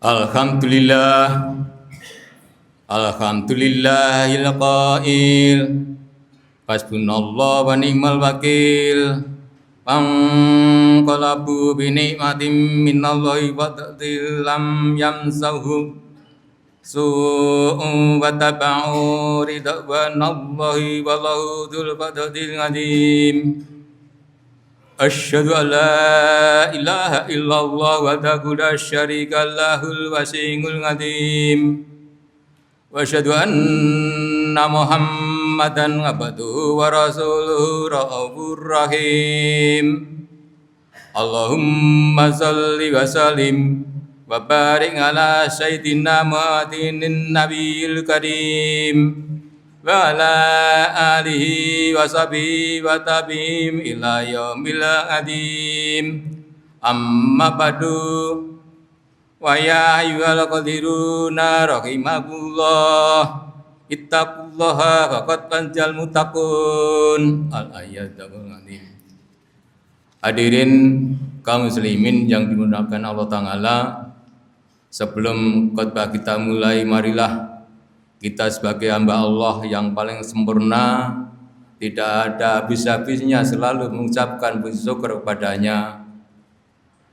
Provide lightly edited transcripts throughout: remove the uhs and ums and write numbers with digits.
Alhamdulillah, alhamdulillahil qail, hasbunallah wa ni'mal wakil. Pangqalabu bi ni'matin minallahi wa ta'til lam yamsahu su'u wa taba'u ridwanallahi wallahu dzul fadlil azim. Asyhadu an la ilaha illallah wahdahu la syarika lahul wasi'ul azim. Wa asyhadu anna Muhammadan abduhu wa rasuluhu raufur rahim. Allahumma shalli wa sallim wa barik ala sayyidina Muhammadin nabiyil karim wa ala alihi wa sahbihi wa tabi'im ila yaumil adim. Amma ba'du. Wa ya ayyuhal qadiruna rahimakumullah, ittaqullaha faqad fanjal muttaqun. Al-ayatul azim. Hadirin kaum muslimin yang dimuliakan Allah Ta'ala, sebelum khutbah kita mulai, marilah kita sebagai hamba Allah yang paling sempurna, tidak ada habis-habisnya selalu mengucapkan puji syukur kepadanya.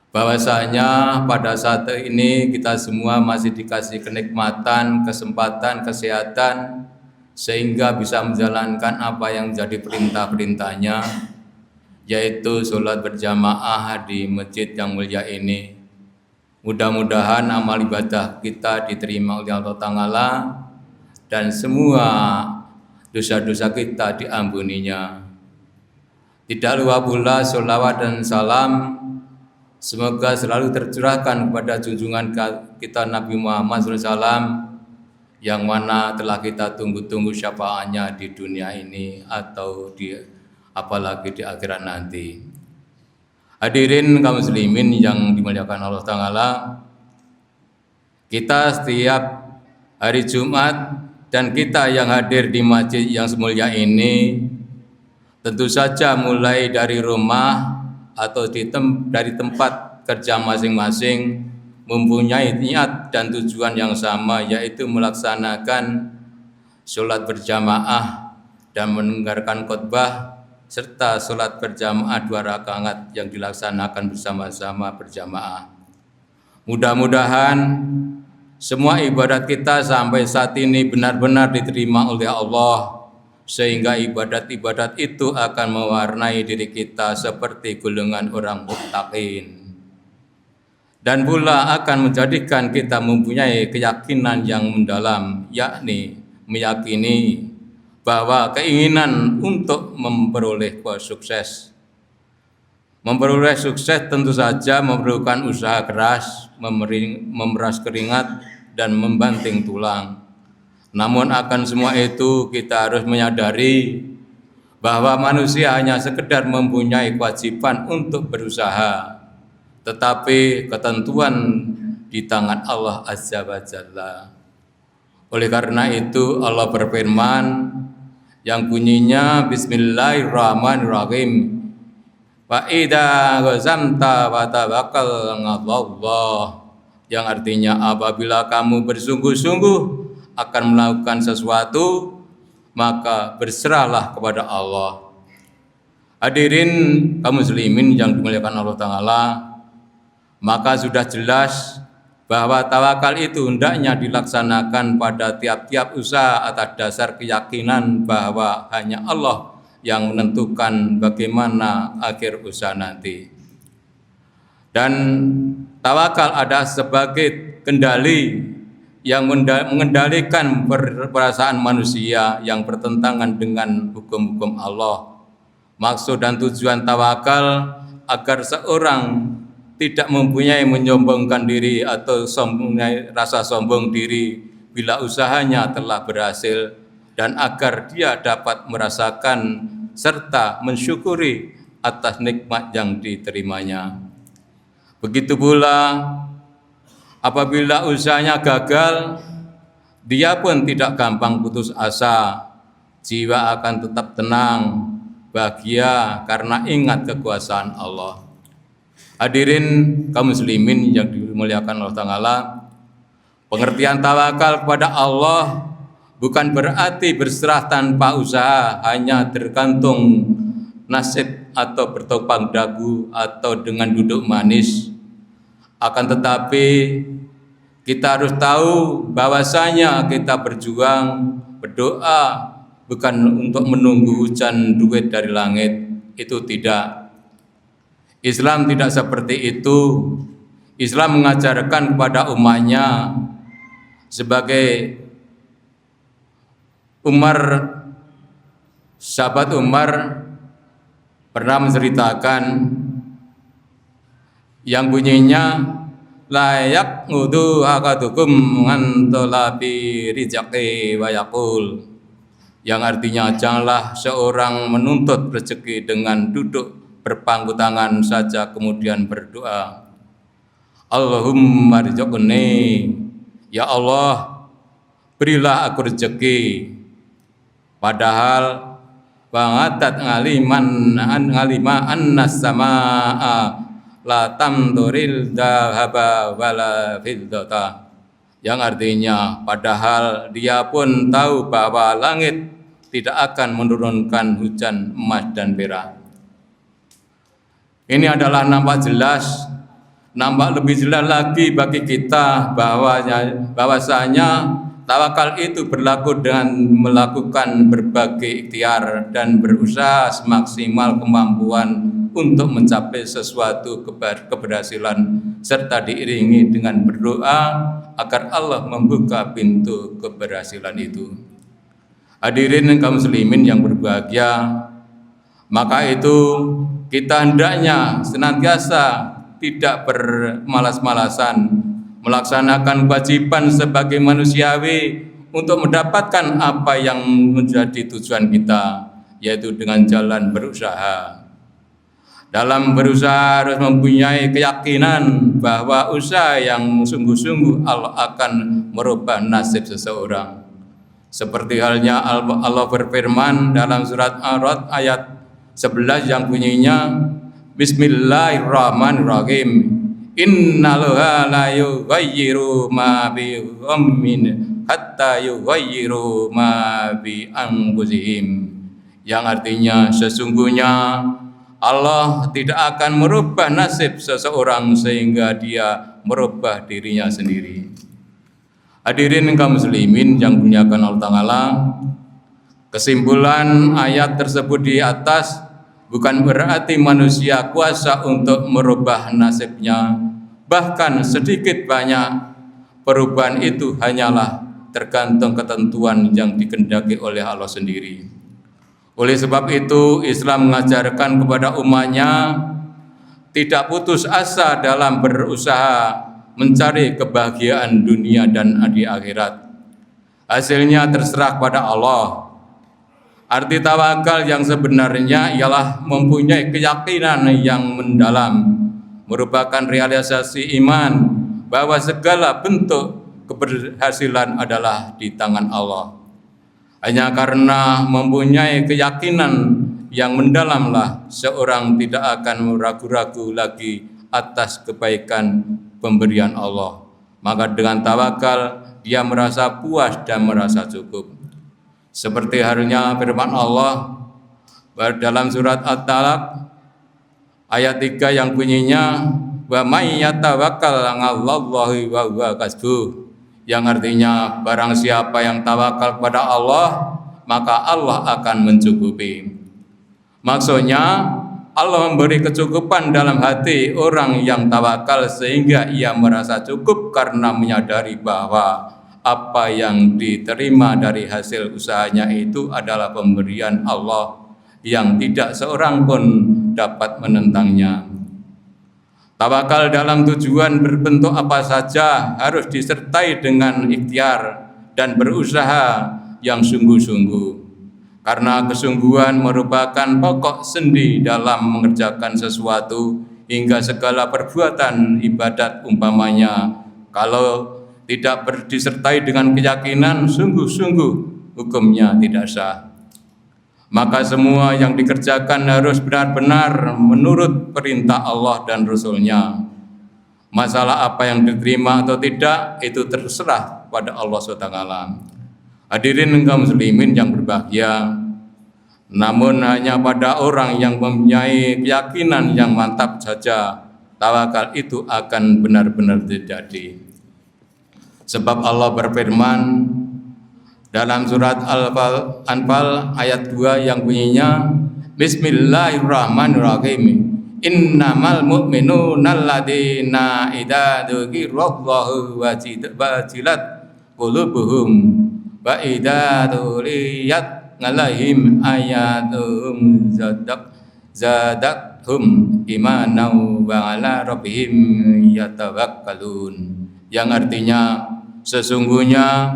Bahwasanya pada saat ini kita semua masih dikasih kenikmatan, kesempatan, kesehatan, sehingga bisa menjalankan apa yang menjadi perintah-perintahnya, yaitu sholat berjamaah di masjid yang mulia ini. Mudah-mudahan amal ibadah kita diterima oleh Allah Ta'ala dan semua dosa-dosa kita diampuninya. Tidak lupa pula sholawat dan salam semoga selalu tercurahkan kepada junjungan kita Nabi Muhammad SAW, yang mana telah kita tunggu-tunggu syafaatnya di dunia ini atau apalagi di akhirat nanti. Hadirin kaum muslimin yang dimuliakan Allah Ta'ala, kita setiap hari Jumat dan kita yang hadir di masjid yang semulia ini, tentu saja mulai dari rumah atau dari tempat kerja masing-masing mempunyai niat dan tujuan yang sama, yaitu melaksanakan sholat berjamaah dan mendengarkan khutbah serta sholat berjamaah 2 rakaat yang dilaksanakan bersama-sama berjamaah. Mudah-mudahan semua ibadat kita sampai saat ini benar-benar diterima oleh Allah, sehingga ibadat-ibadat itu akan mewarnai diri kita seperti golongan orang muttaqin, dan pula akan menjadikan kita mempunyai keyakinan yang mendalam, yakni meyakini bahwa keinginan untuk memperoleh sukses tentu saja memerlukan usaha keras, memeras keringat dan membanting tulang. Namun akan semua itu kita harus menyadari bahwa manusia hanya sekedar mempunyai kewajiban untuk berusaha, tetapi ketentuan di tangan Allah Azza wa Jalla. Oleh karena itu Allah berfirman yang bunyinya Bismillahirrahmanirrahim, wa idza ghazamta wa tawakkal 'alallah, yang artinya apabila kamu bersungguh-sungguh akan melakukan sesuatu, maka berserahlah kepada Allah. Hadirin kaum muslimin yang dimuliakan Allah Ta'ala, maka sudah jelas bahwa tawakal itu hendaknya dilaksanakan pada tiap-tiap usaha atas dasar keyakinan bahwa hanya Allah yang menentukan bagaimana akhir usaha nanti. Dan tawakal ada sebagai kendali yang mengendalikan perasaan manusia yang bertentangan dengan hukum-hukum Allah. Maksud dan tujuan tawakal agar seorang tidak mempunyai menyombongkan diri atau rasa sombong diri bila usahanya telah berhasil, dan agar dia dapat merasakan serta mensyukuri atas nikmat yang diterimanya. Begitu pula apabila usahanya gagal, dia pun tidak gampang putus asa. Jiwa akan tetap tenang, bahagia karena ingat kekuasaan Allah. Hadirin kaum muslimin yang dimuliakan Allah Ta'ala, Pengertian tawakal kepada Allah bukan berarti berserah tanpa usaha, hanya tergantung nasib atau bertopang dagu atau dengan duduk manis. Akan tetapi kita harus tahu bahwasanya kita berjuang, berdoa bukan untuk menunggu hujan duit dari langit, itu tidak. Islam tidak seperti itu. Islam mengajarkan kepada umatnya, sebagai sahabat Umar pernah menceritakan yang bunyinya layak ngudu akadukum ngantolabi rizqi wa yaqul, yang artinya janganlah seorang menuntut rezeki dengan duduk berpangku tangan saja kemudian berdoa, Allahumma rizqni, ya Allah berilah aku rezeki, padahal bangatat ngalima annas samaa la tamduril dahaba wala fiddata, yang artinya padahal dia pun tahu bahwa langit tidak akan menurunkan hujan emas dan perak. Ini adalah nampak lebih jelas lagi bagi kita bahwasanya tawakal itu berlaku dengan melakukan berbagai ikhtiar dan berusaha semaksimal kemampuan untuk mencapai sesuatu keberhasilan, serta diiringi dengan berdoa agar Allah membuka pintu keberhasilan itu. Hadirin kaum muslimin yang berbahagia, maka itu kita hendaknya senantiasa tidak bermalas-malasan melaksanakan kewajiban sebagai manusiawi untuk mendapatkan apa yang menjadi tujuan kita, yaitu dengan jalan berusaha. Dalam berusaha harus mempunyai keyakinan bahwa usaha yang sungguh-sungguh Allah akan merubah nasib seseorang. Seperti halnya Allah berfirman dalam surat Ar-Ra'd ayat 11 yang bunyinya Bismillahirrahmanirrahim, Innallaha la yughayyiru ma bi qaumin hatta yughayyiru ma bi anfusihim, yang artinya sesungguhnya Allah tidak akan merubah nasib seseorang sehingga dia merubah dirinya sendiri. Hadirin kaum muslimin yang dimuliakan Allah Ta'ala, kesimpulan ayat tersebut di atas bukan berarti manusia kuasa untuk merubah nasibnya. Bahkan sedikit banyak perubahan itu hanyalah tergantung ketentuan yang dikehendaki oleh Allah sendiri. Oleh sebab itu Islam mengajarkan kepada umatnya tidak putus asa dalam berusaha mencari kebahagiaan dunia dan di akhirat. Hasilnya terserah pada Allah. Arti tawakal yang sebenarnya ialah mempunyai keyakinan yang mendalam, merupakan realisasi iman bahwa segala bentuk keberhasilan adalah di tangan Allah. Hanya karena mempunyai keyakinan yang mendalamlah seorang tidak akan ragu-ragu lagi atas kebaikan pemberian Allah. Maka dengan tawakal dia merasa puas dan merasa cukup. Seperti halnya firman Allah dalam surat At-Talaq ayat 3 yang bunyinya wa may yatawakkal 'alallahi wa huwa hasbuh, yang artinya barang siapa yang tawakal kepada Allah maka Allah akan mencukupi. Maksudnya Allah memberi kecukupan dalam hati orang yang tawakal sehingga ia merasa cukup karena menyadari bahwa apa yang diterima dari hasil usahanya itu adalah pemberian Allah yang tidak seorang pun dapat menentangnya. Tawakal dalam tujuan berbentuk apa saja harus disertai dengan ikhtiar dan berusaha yang sungguh-sungguh. Karena kesungguhan merupakan pokok sendi dalam mengerjakan sesuatu, hingga segala perbuatan ibadat umpamanya kalau tidak disertai dengan keyakinan sungguh-sungguh hukumnya tidak sah. Maka semua yang dikerjakan harus benar-benar menurut perintah Allah dan Rasul-Nya. Masalah apa yang diterima atau tidak itu terserah pada Allah SWT. Hadirin kaum muslimin yang berbahagia, namun hanya pada orang yang mempunyai keyakinan yang mantap saja tawakal itu akan benar-benar terjadi. Sebab Allah berfirman dalam surat Al-Anfal ayat 2 yang bunyinya Bismillahirrahmanirrahim. Innamal mu'minuna alladzina idza dzukirallahu wajilat qulubuhum wa idza tuliyat alaihim ayatum zadathum imanan wa ala rabbihim yatawakkalun. Yang artinya sesungguhnya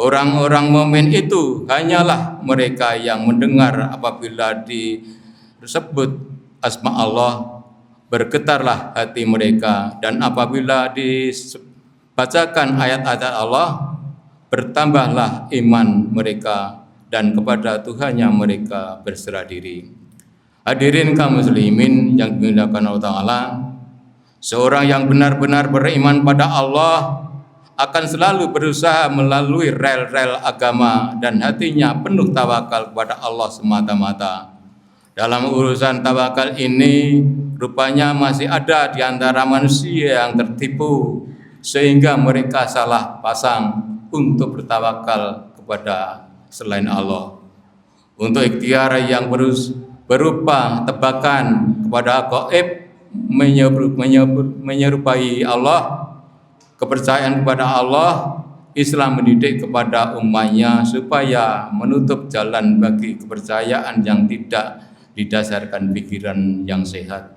orang-orang mukmin itu hanyalah mereka yang mendengar apabila disebut asma Allah, bergetarlah hati mereka, dan apabila dibacakan ayat-ayat Allah, bertambahlah iman mereka, dan kepada Tuhannya mereka berserah diri. Hadirin kaum muslimin yang dimuliakan Allah Ta'ala, seorang yang benar-benar beriman pada Allah akan selalu berusaha melalui rel-rel agama dan hatinya penuh tawakal kepada Allah semata-mata. Dalam urusan tawakal ini rupanya masih ada di antara manusia yang tertipu sehingga mereka salah pasang untuk bertawakal kepada selain Allah. Untuk ikhtiar yang berupa tebakan kepada gaib menyerupai Allah, kepercayaan kepada Allah, Islam mendidik kepada umatnya supaya menutup jalan bagi kepercayaan yang tidak didasarkan pikiran yang sehat.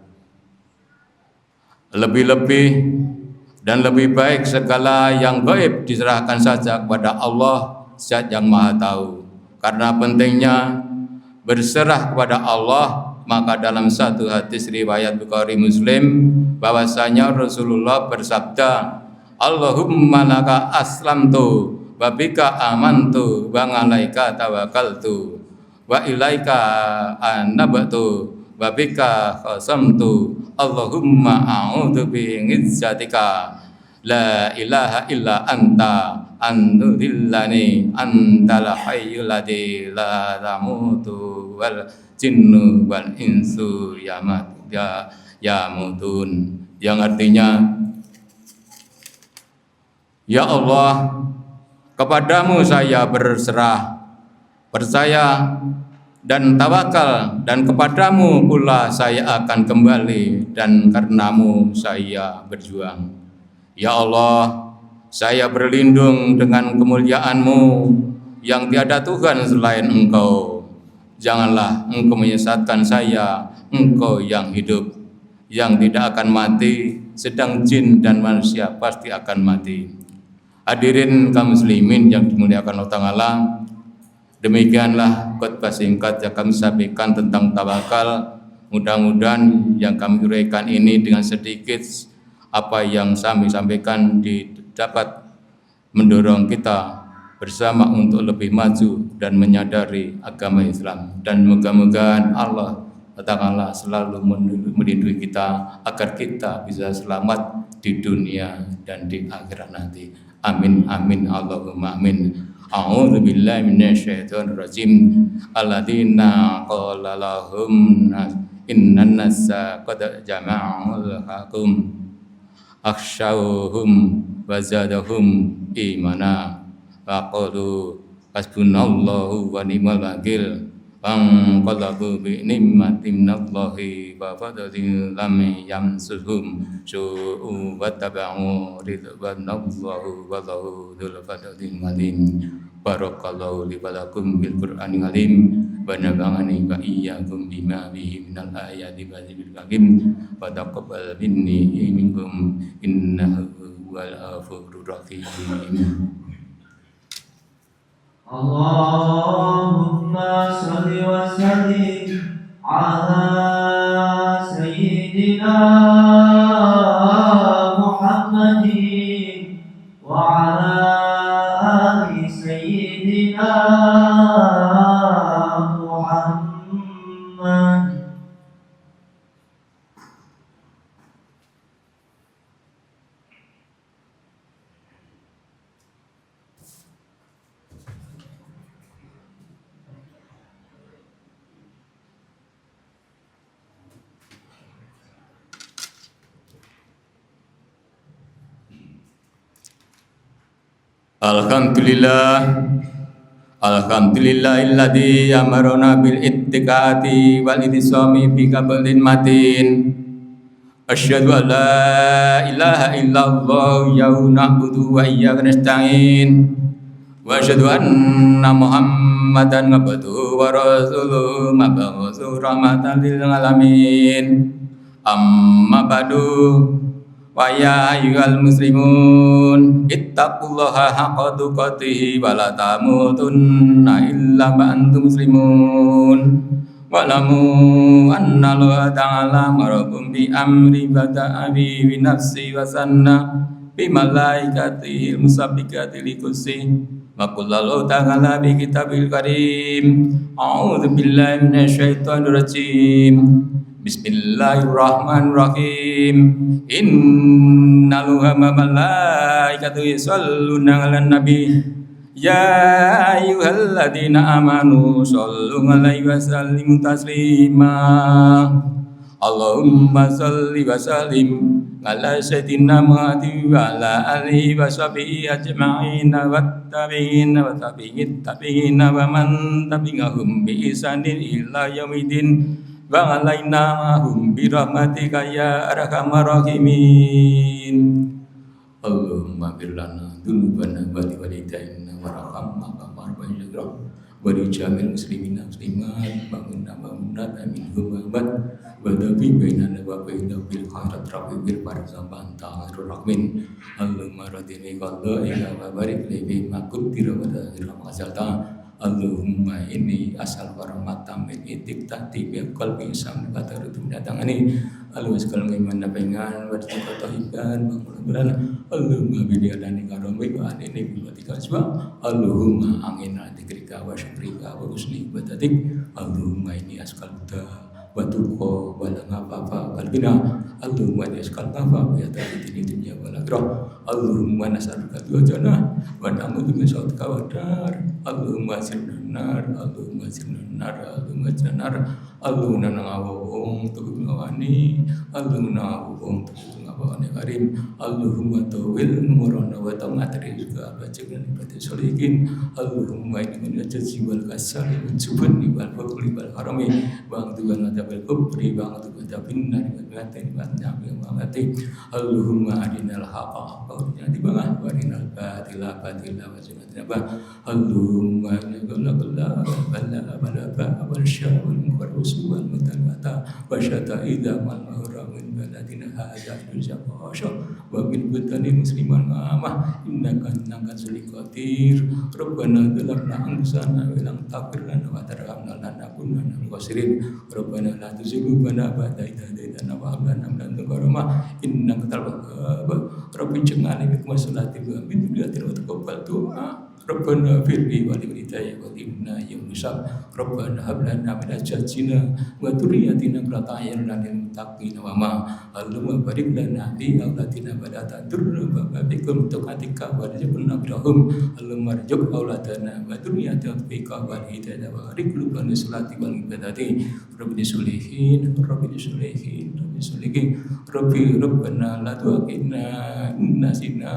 Lebih-lebih dan lebih baik segala yang gaib diserahkan saja kepada Allah Zat yang Maha Tahu. Karena pentingnya berserah kepada Allah, maka dalam satu hadis riwayat Bukhari Muslim bahwasanya Rasulullah bersabda, Allahumma laka aslamtu wa bika amantu wa 'alaika tawakkaltu wa ilaika anabtu wa bika qasamtu Allahumma a'udzu bi'izzatika la ilaha illa anta antudillani antal hayyul ladzi la tamutu wal jinnu wal insu yamutun, yang artinya, ya Allah, kepadamu saya berserah, percaya dan tawakal, dan kepadamu pula saya akan kembali, dan karenamu saya berjuang. Ya Allah, saya berlindung dengan kemuliaan-Mu yang tiada Tuhan selain Engkau. Janganlah Engkau menyesatkan saya, Engkau yang hidup, yang tidak akan mati, sedang jin dan manusia pasti akan mati. Hadirin kaum muslimin yang dimuliakan Allah Ta'ala, demikianlah khotbah singkat yang kami sampaikan tentang tawakal. Mudah-mudahan yang kami uraikan ini dengan sedikit apa yang kami sampaikan dapat mendorong kita bersama untuk lebih maju dan menyadari agama Islam. Dan moga-moga Allah Ta'ala selalu melindungi kita agar kita bisa selamat di dunia dan di akhirat nanti. Amin amin Allahumma amin. A'udzu billahi minasyaitonir rajim. Alladzina qala lahum innan nasa qad jama'u lakum akhshawhum wa zadahum imana wa qalu hasbunallahu wa ni'mal wakil fanqalabu bi ni'matin minallahi wa fadlin lam yamsuhum su'u wa tabi'u ridwanallahi wallahu dzul fadlin alim. Barakallahu li wa lakum bil Qur'anil azim wa nafa'ani wa iyyakum bima fihi minal ayati wa dzikril hakim wa taqabbal minni minkum innahu wal ghafurur rahim. Allahumma salli wa sallim ala sayyidina Muhammadin wa ala ali sayyidina Muhammad. Alhamdulillahilladzi amarna bil ittiqati wal ittisami bi qablin matin. Asyhadu an la ilaha illallah wa na'budu wa iyyaka nasta'in. Wa asyhadu anna Muhammadan abduhu wa rasuluhu mab'utsu rahmatan lil alamin. Amma ba'du. Wa ya ayyuhal muslimun ittaqullaha haqqa tuqatih wa la tamutunna illa wa antum muslimun. Wa'lamu anna Allah ta'ala marakum bi amri bada'a bi nafsi wa sanna bi malaikatihi musabbikati li kursi wa qullallahu ta'ala bi kitabil karim. A'udzu billahi minasyaitonir rajim. Bismillahirrahmanirrahim. Innallaha wa malaikatahu yusholluna 'alan nabi. Ya ayyuhalladzina amanu shollu 'alaihi wa sallimu taslima. Allahumma sholli wa sallim ala sayyidina Muhammadin wa ala alihi wa sahbihi ajma'in wa tabi'in wa tabi'in wa man tabi'ahum bi ihsanin ila yaumidin. Wa alaina mahum bi rahmatika ya arhamar rahimin. Allahumma fir lana dzunubana wa li walidaina warhamna kama rabbayana wa li jamil muslimina muslimat wa minhum wa tabi bainana wa bainahum bil khairat rabbil barzakhan ta'arul rahmin. Allahumma radini qada'ika wa barik li bi ma qudira wa ta'ala ma'azalta. Allahumma inni asal warahmatan min itik tati bi qalbi sam kata rutum datangani. Allahumma sekal ngiman pengan wa tahiban bangulan. Allahumma bi diadani karami wa anini bi batika asba. Allahumma angina dikrika wa syukrika wa husni ibadatik. Allahumma inni askal huda wa tuqa wa la ngafafa wal bina. Allahumma inni askal ngafa wa yata'idini dunya wal akhirah. Allahumma nas'aluka al-jannah wa na'udzu min syarrika wa dar. Allahumma sirna nar, Allahumma sirna nar, Allahumma sirna nar. Allahumma na'awung tubuh ngawani, Allahumma na'awung tubuh ngawani karim. Allahumma tawil umurana wa tamatri juga bacakan ibadah solihin. Allahumma inni menajat wal kasal subhan wal faqri wal harami wa tuban adabal kubri wa tuban adabin nar wa mati wa mati. Allahumma adinal haqa haqqan di bawah wa adinal batila batila wa jannatin. Allahumma naqalla bala wal syawal mukarrus wal mutalata wa syata'idha wal mahramin baladina hadza juzaqasha wa bil batani musliman amah innaka zulqadir. Rabbana dzlamna anfusana wa lam taghfir lana wa tarhamna lanakunanna minal khasirin. Rabbana la tuzigh qulubana ba'da idh hadaytana wa hab lana min ladunka rahmah innaka antal wahhab. Rabbi ij'alni min salati wa min dhurriyyati wa taqabbal du'a. Rabbana firli wa li walidayya wa inna yawmisab. Rabbana hab lana min azwajina wa dhurriyyatina qurrata a'yun lil muttaqin wa ma. Allahumma barik lana fi awladina wa la tadurru wa bikum tuqatika wa rizqna birahum. Allahumma rzuq auladana wa dhurriyyatina bika wa hidayah wa riqlubana salati wal ibadati. Rabbi sulihin Rabbi sulihin Rabbi sulihin Rabbi Rabbana la tu'akhidna in nasina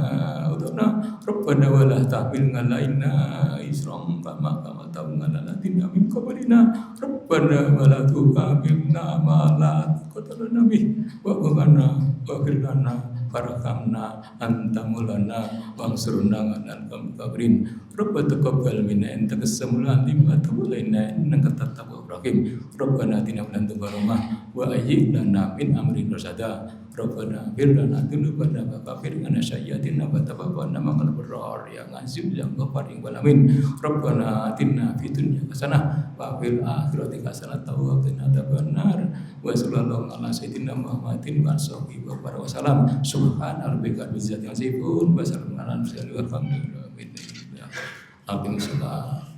aw akhtana. Rabbana wa la tahmil alaina isran kama hamaltahu 'alal ladzina min qablina. Rabbana wa la tuhammilna ma la taqata lana bih wa'fu 'anna waghfir lana warhamna anta maulana wansurna 'alal qawmil kafirin. Rabbana taqabbal minna innaka as-sami'ul 'alim wa tub 'alaina innaka at-tawwabur rahim. Rabbana atina min ladunka rahmah wa hayyi' lana min amrina rashada. Rabbana fir lana dzunubana wa kaffir 'anna sayyi'atina wa tawaffana ma'al abrar ya aziz ya ghafar ya alamin. Rabbana atina fid dunya hasanah wa fil akhirati hasanah wa qina adzabannar. Wa sallallahu ala sayyidina Muhammadin wa sahbihi wa wasallam. Subhana rabbika rabbil izzati amma yasifun wa salamun alal mursalin walhamdulillahi rabbil alamin.